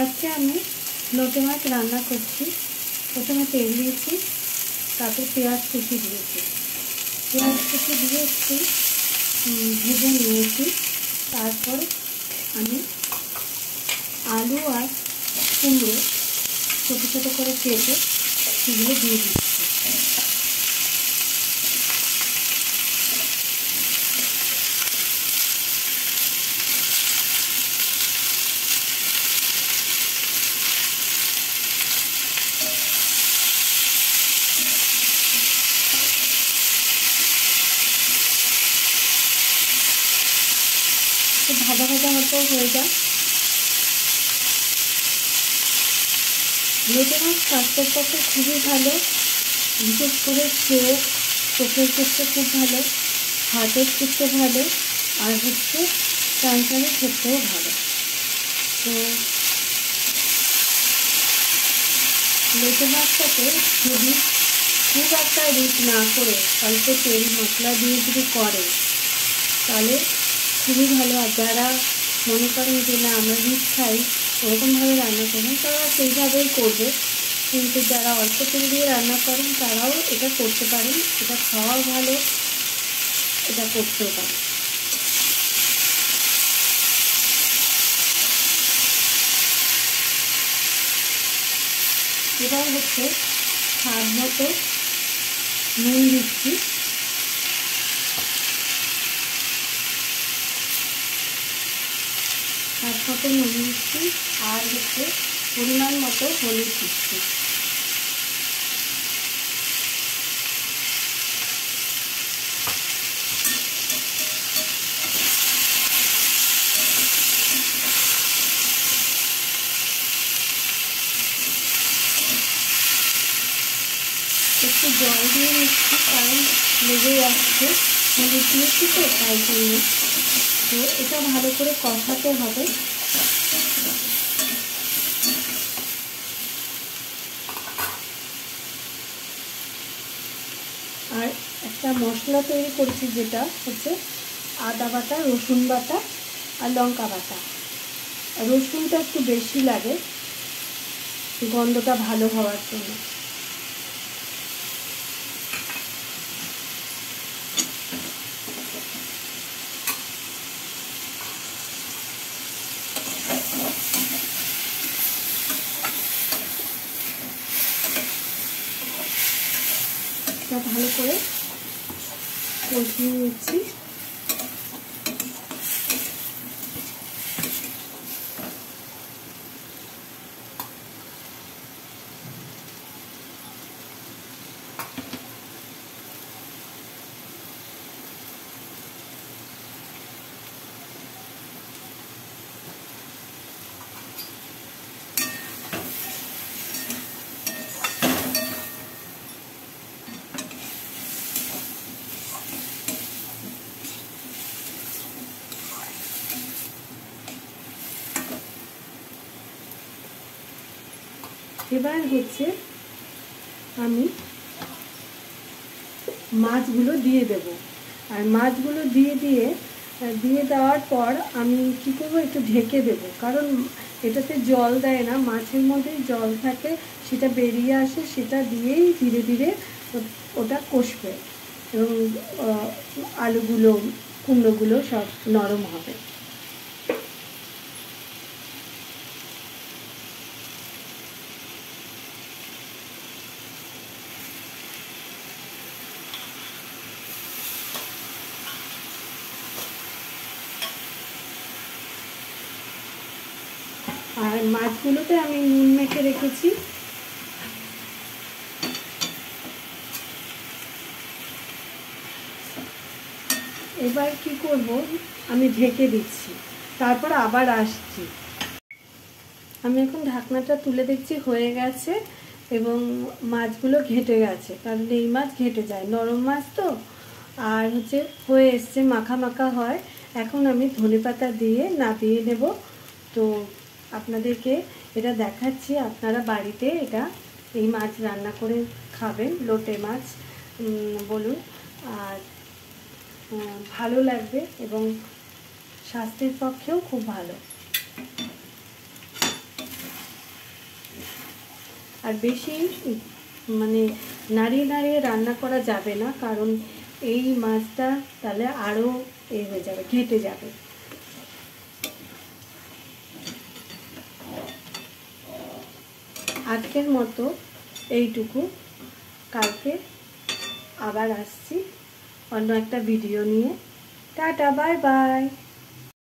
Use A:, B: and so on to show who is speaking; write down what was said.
A: আজকে আমি লোটে মাছ রান্না করছি। প্রথমে তেল দিয়েছি, তারপর পেঁয়াজ কুচি দিয়েছি। পেঁয়াজ কুচি দিয়ে একটু ভেজে নিয়েছি। তারপর আমি আলু আর কুমড়ো ছোটো ছোটো করে কেটে সেগুলো দিয়ে দিচ্ছি। ভাজা ভাজা মতো হয়ে যায়। লোটে মাছ স্বাস্থ্যের পক্ষে খুবই ভালো, বিশেষ করে চোখের ক্ষেত্রে খুব ভালো, হার্টের ক্ষেত্রে ভালো, আর ক্যান্সারের ক্ষেত্রেও ভালো। তো লোটে মাছটাকে যদি খুব একটা রিচ না করে অল্প তেল মশলা দিয়ে যদি করে তাহলে খুবই ভালো। আর যারা মনে করেন যে না আমরা রিচ খাই, ওরকমভাবে রান্না করবেন তারা সেইভাবেই করবে। কিন্তু যারা অল্প তেল দিয়ে রান্না করেন তারাও এটা করতে পারেন, এটা খাওয়াও ভালো, এটা করতেও পারে। এবার স্বাদ মতো নুন দিচ্ছি। স্বাদ মতো নুন দিচ্ছি আর পরিমাণ মতো হলুদ দিচ্ছি। একটু জল দিয়ে নিচ্ছি, কারণ লেগে যাচ্ছে, হলুদ দিয়েছি তো তাই জন্য। তো এটা ভালো করে কষাতে হবে। আর একটা মশলা তৈরি করছি, যেটা আদা বাটা, রসুন বাটা আর লঙ্কা বাটা। রসুনটা একটু বেশি লাগে গন্ধটা ভালো হওয়ার জন্য। ভালো করে কষিয়ে নিচ্ছি। এবার আমি মাছগুলো দিয়ে দেব। আর মাছগুলো দিয়ে দেওয়ার পর আমি কী করবো, একটু ঢেকে দেব, কারণ এটাতে জল দেয় না, মাছের মধ্যেই জল থাকে, সেটা বেরিয়ে আসে, সেটা দিয়েই ধীরে ধীরে ওটা কষবে এবং আলুগুলো কুমড়োগুলো সব নরম হবে। আর মাছগুলোতে আমি নুন মেখে রেখেছি। এবার কি করব, আমি ঢেকে দিচ্ছি, তারপর আবার আসছি। আমি এখন ঢাকনাটা তুলে দেখছি হয়ে গেছে এবং মাছগুলো ঘেঁটে গেছে, কারণ এই মাছ ঘেঁটে যায়, নরম মাছ তো। আর হয়ে এসছে, মাখা মাখা হয়। এখন আমি ধনেপাতা দিয়ে নামিয়ে নেব। তো আপনাদেরকে এটা দেখাচ্ছি, আপনারা বাড়িতে এই মাছ রান্না করে খাবেন, লোটে মাছ বলুন, আর ভালো লাগবে এবং স্বাস্থ্যের পক্ষেও খুব ভালো। আর বেশি মানে নাড়িয়ে নাড়িয়ে রান্না করা যাবে না, কারণ এই মাছটা তাহলে আরও হয়ে যাবে, ঘেঁটে যাবে। আজকের মতো এইটুকু, কালকে আবার আসছি অন্য একটা ভিডিও নিয়ে। Tata, bye bye.